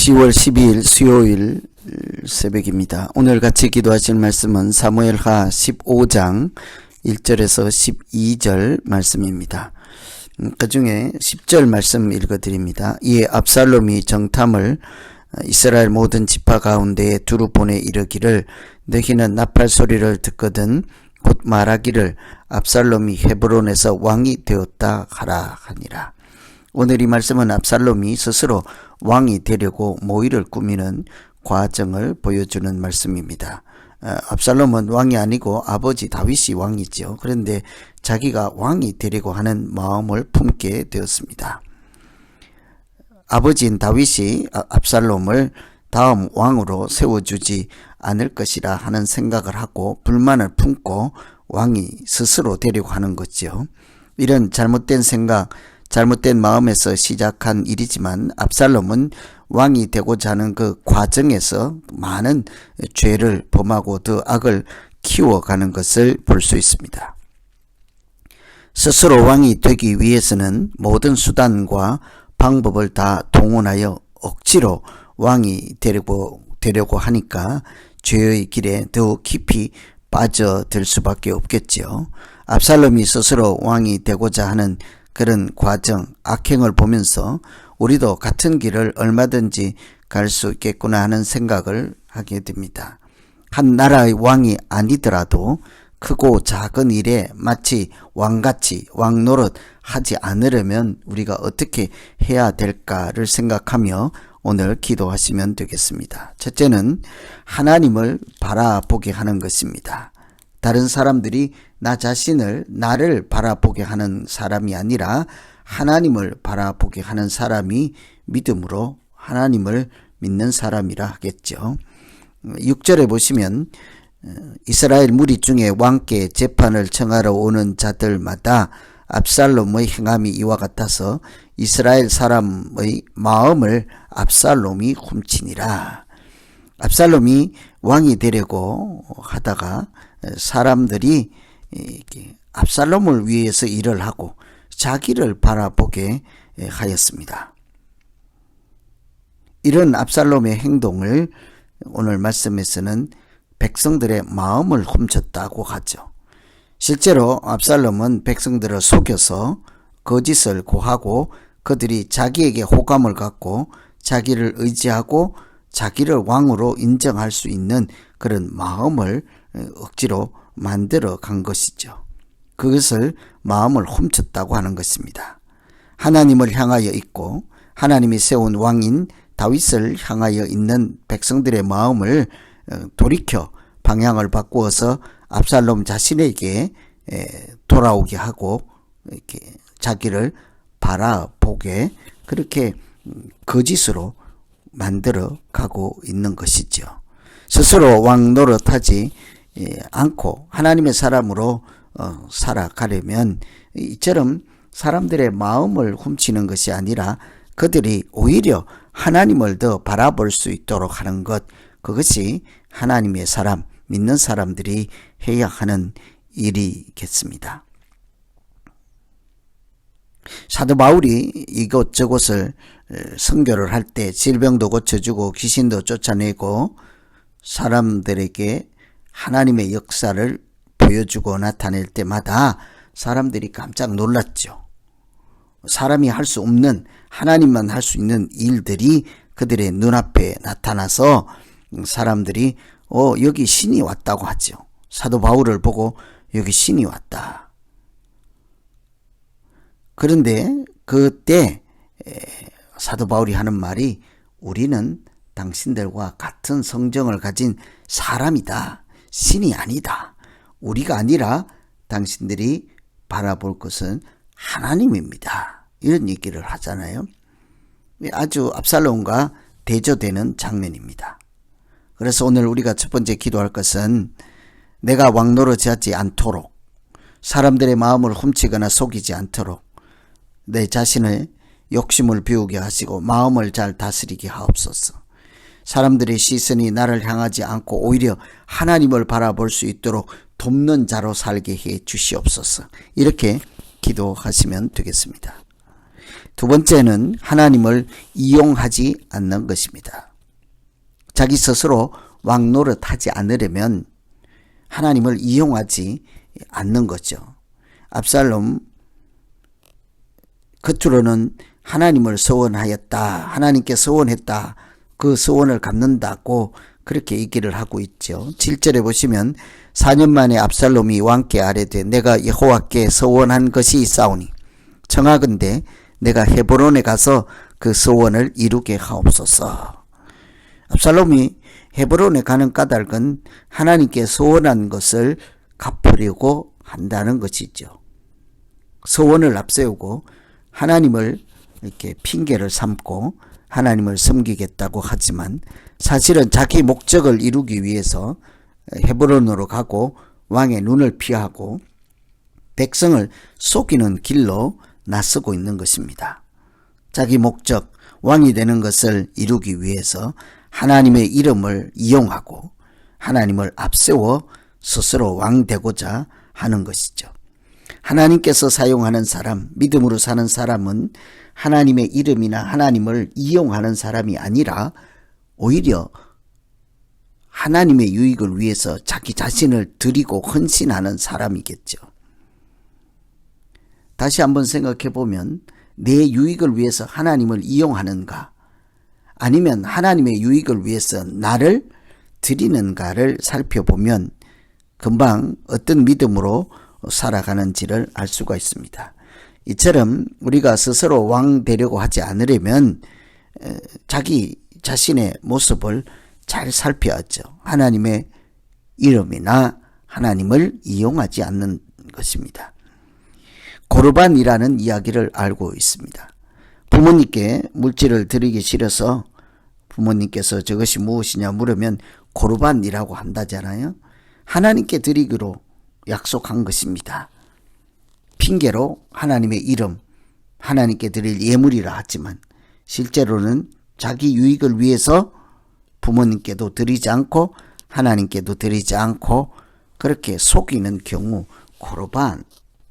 10월 12일 수요일 새벽입니다. 오늘 같이 기도하실 말씀은 사무엘하 15장 1절에서 12절 말씀입니다. 그 중에 10절 말씀 읽어드립니다. 이에 압살롬이 정탐을 이스라엘 모든 지파 가운데에 두루 보내 이르기를 너희는 나팔 소리를 듣거든 곧 말하기를 압살롬이 헤브론에서 왕이 되었다 하라 하니라. 오늘 이 말씀은 압살롬이 스스로 왕이 되려고 모의를 꾸미는 과정을 보여주는 말씀입니다. 압살롬은 왕이 아니고 아버지 다윗이 왕이죠. 그런데 자기가 왕이 되려고 하는 마음을 품게 되었습니다. 아버지인 다윗이 압살롬을 다음 왕으로 세워주지 않을 것이라 하는 생각을 하고 불만을 품고 왕이 스스로 되려고 하는 거죠. 이런 잘못된 생각, 잘못된 마음에서 시작한 일이지만 압살롬은 왕이 되고자 하는 그 과정에서 많은 죄를 범하고 더 악을 키워가는 것을 볼 수 있습니다. 스스로 왕이 되기 위해서는 모든 수단과 방법을 다 동원하여 억지로 왕이 되려고 하니까 죄의 길에 더욱 깊이 빠져들 수밖에 없겠죠. 압살롬이 스스로 왕이 되고자 하는 그런 과정, 악행을 보면서 우리도 같은 길을 얼마든지 갈 수 있겠구나 하는 생각을 하게 됩니다. 한 나라의 왕이 아니더라도 크고 작은 일에 마치 왕같이 왕노릇 하지 않으려면 우리가 어떻게 해야 될까를 생각하며 오늘 기도하시면 되겠습니다. 첫째는 하나님을 바라보게 하는 것입니다. 다른 사람들이 나 자신을, 나를 바라보게 하는 사람이 아니라 하나님을 바라보게 하는 사람이 믿음으로 하나님을 믿는 사람이라 하겠죠. 6절에 보시면 이스라엘 무리 중에 왕께 재판을 청하러 오는 자들마다 압살롬의 행함이 이와 같아서 이스라엘 사람의 마음을 압살롬이 훔치니라. 압살롬이 왕이 되려고 하다가 사람들이 압살롬을 위해서 일을 하고 자기를 바라보게 하였습니다. 이런 압살롬의 행동을 오늘 말씀에서는 백성들의 마음을 훔쳤다고 하죠. 실제로 압살롬은 백성들을 속여서 거짓을 고하고 그들이 자기에게 호감을 갖고 자기를 의지하고 자기를 왕으로 인정할 수 있는 그런 마음을 억지로 만들어 간 것이죠. 그것을 마음을 훔쳤다고 하는 것입니다. 하나님을 향하여 있고 하나님이 세운 왕인 다윗을 향하여 있는 백성들의 마음을 돌이켜 방향을 바꾸어서 압살롬 자신에게 돌아오게 하고 이렇게 자기를 바라보게 그렇게 거짓으로 만들어 가고 있는 것이죠. 스스로 왕 노릇하지 않고 하나님의 사람으로 살아가려면 이처럼 사람들의 마음을 훔치는 것이 아니라 그들이 오히려 하나님을 더 바라볼 수 있도록 하는 것, 그것이 하나님의 사람, 믿는 사람들이 해야 하는 일이겠습니다. 사도 바울이 이곳저곳을 선교를 할 때 질병도 고쳐주고 귀신도 쫓아내고 사람들에게 하나님의 역사를 보여주고 나타낼 때마다 사람들이 깜짝 놀랐죠. 사람이 할 수 없는, 하나님만 할 수 있는 일들이 그들의 눈앞에 나타나서 사람들이 여기 신이 왔다고 하죠. 사도 바울을 보고 여기 신이 왔다. 그런데 그때 사도 바울이 하는 말이 우리는 당신들과 같은 성정을 가진 사람이다. 신이 아니다. 우리가 아니라 당신들이 바라볼 것은 하나님입니다. 이런 얘기를 하잖아요. 아주 압살롬과 대조되는 장면입니다. 그래서 오늘 우리가 첫 번째 기도할 것은 내가 왕노릇하지 않도록, 사람들의 마음을 훔치거나 속이지 않도록 내 자신을 욕심을 비우게 하시고 마음을 잘 다스리게 하옵소서. 사람들의 시선이 나를 향하지 않고 오히려 하나님을 바라볼 수 있도록 돕는 자로 살게 해 주시옵소서. 이렇게 기도하시면 되겠습니다. 두 번째는 하나님을 이용하지 않는 것입니다. 자기 스스로 왕 노릇하지 않으려면 하나님을 이용하지 않는 거죠. 압살롬 겉으로는 하나님을 서원하였다, 하나님께 서원했다, 그 서원을 갚는다고 그렇게 얘기를 하고 있죠. 7절에 보시면 4년 만에 압살롬이 왕께 아뢰되 내가 여호와께 서원한 것이 있사오니 청하건대 내가 헤브론에 가서 그 서원을 이루게 하옵소서. 압살롬이 헤브론에 가는 까닭은 하나님께 서원한 것을 갚으려고 한다는 것이죠. 서원을 앞세우고 하나님을 이렇게 핑계를 삼고 하나님을 섬기겠다고 하지만 사실은 자기 목적을 이루기 위해서 헤브론으로 가고 왕의 눈을 피하고 백성을 속이는 길로 나서고 있는 것입니다. 자기 목적, 왕이 되는 것을 이루기 위해서 하나님의 이름을 이용하고 하나님을 앞세워 스스로 왕 되고자 하는 것이죠. 하나님께서 사용하는 사람, 믿음으로 사는 사람은 하나님의 이름이나 하나님을 이용하는 사람이 아니라 오히려 하나님의 유익을 위해서 자기 자신을 드리고 헌신하는 사람이겠죠. 다시 한번 생각해 보면 내 유익을 위해서 하나님을 이용하는가, 아니면 하나님의 유익을 위해서 나를 드리는가를 살펴보면 금방 어떤 믿음으로 살아가는지를 알 수가 있습니다. 이처럼 우리가 스스로 왕 되려고 하지 않으려면 자기 자신의 모습을 잘 살펴야죠. 하나님의 이름이나 하나님을 이용하지 않는 것입니다. 고르반이라는 이야기를 알고 있습니다. 부모님께 물질을 드리기 싫어서 부모님께서 저것이 무엇이냐 물으면 고르반이라고 한다잖아요. 하나님께 드리기로 약속한 것입니다. 핑계로 하나님의 이름, 하나님께 드릴 예물이라 하지만 실제로는 자기 유익을 위해서 부모님께도 드리지 않고 하나님께도 드리지 않고 그렇게 속이는 경우 고르반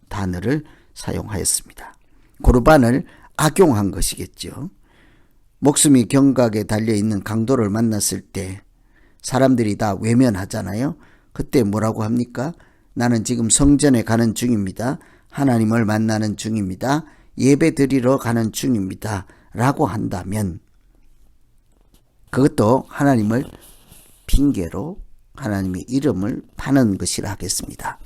단어를 사용하였습니다. 고르반을 악용한 것이겠죠. 목숨이 경각에 달려있는 강도를 만났을 때 사람들이 다 외면하잖아요. 그때 뭐라고 합니까? 나는 지금 성전에 가는 중입니다. 하나님을 만나는 중입니다. 예배 드리러 가는 중입니다. 라고 한다면 그것도 하나님을 핑계로 하나님의 이름을 파는 것이라 하겠습니다.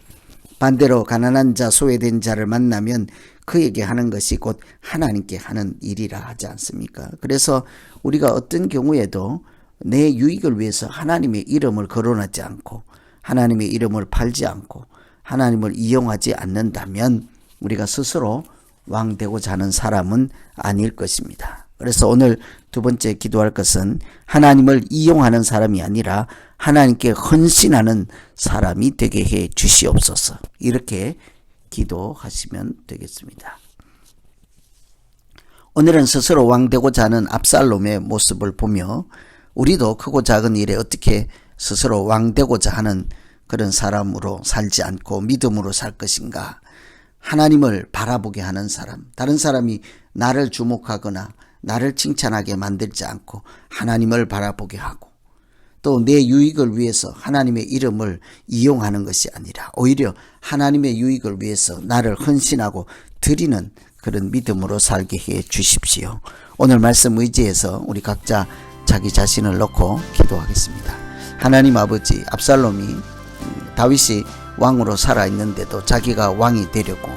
반대로 가난한 자, 소외된 자를 만나면 그에게 하는 것이 곧 하나님께 하는 일이라 하지 않습니까? 그래서 우리가 어떤 경우에도 내 유익을 위해서 하나님의 이름을 거론하지 않고 하나님의 이름을 팔지 않고 하나님을 이용하지 않는다면 우리가 스스로 왕 되고자 하는 사람은 아닐 것입니다. 그래서 오늘 두 번째 기도할 것은 하나님을 이용하는 사람이 아니라 하나님께 헌신하는 사람이 되게 해 주시옵소서. 이렇게 기도하시면 되겠습니다. 오늘은 스스로 왕 되고자 하는 압살롬의 모습을 보며 우리도 크고 작은 일에 어떻게 스스로 왕 되고자 하는 그런 사람으로 살지 않고 믿음으로 살 것인가. 하나님을 바라보게 하는 사람, 다른 사람이 나를 주목하거나 나를 칭찬하게 만들지 않고 하나님을 바라보게 하고 또 내 유익을 위해서 하나님의 이름을 이용하는 것이 아니라 오히려 하나님의 유익을 위해서 나를 헌신하고 드리는 그런 믿음으로 살게 해 주십시오. 오늘 말씀 의지해서 우리 각자 자기 자신을 놓고 기도하겠습니다. 하나님 아버지, 압살롬이 다윗이 왕으로 살아있는데도 자기가 왕이 되려고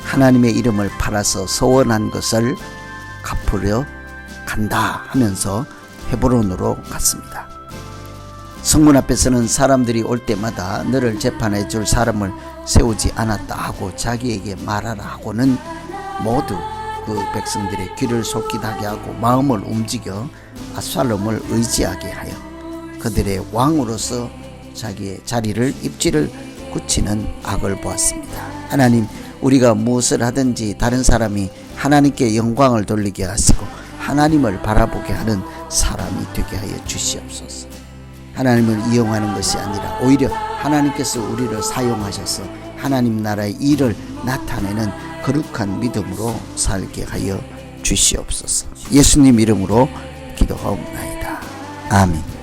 하나님의 이름을 팔아서 서원한 것을 갚으려 간다 하면서 헤브론으로 갔습니다. 성문 앞에서는 사람들이 올 때마다 너를 재판해 줄 사람을 세우지 않았다 하고 자기에게 말하라 하고는 모두 그 백성들의 귀를 속깃하게 하고 마음을 움직여 압살롬을 의지하게 하여 그들의 왕으로서 자기의 자리를 입지를 굳히는 악을 보았습니다. 하나님, 우리가 무엇을 하든지 다른 사람이 하나님께 영광을 돌리게 하시고 하나님을 바라보게 하는 사람이 되게 하여 주시옵소서. 하나님을 이용하는 것이 아니라 오히려 하나님께서 우리를 사용하셔서 하나님 나라의 일을 나타내는 거룩한 믿음으로 살게 하여 주시옵소서. 예수님 이름으로 기도하옵나이다. 아멘.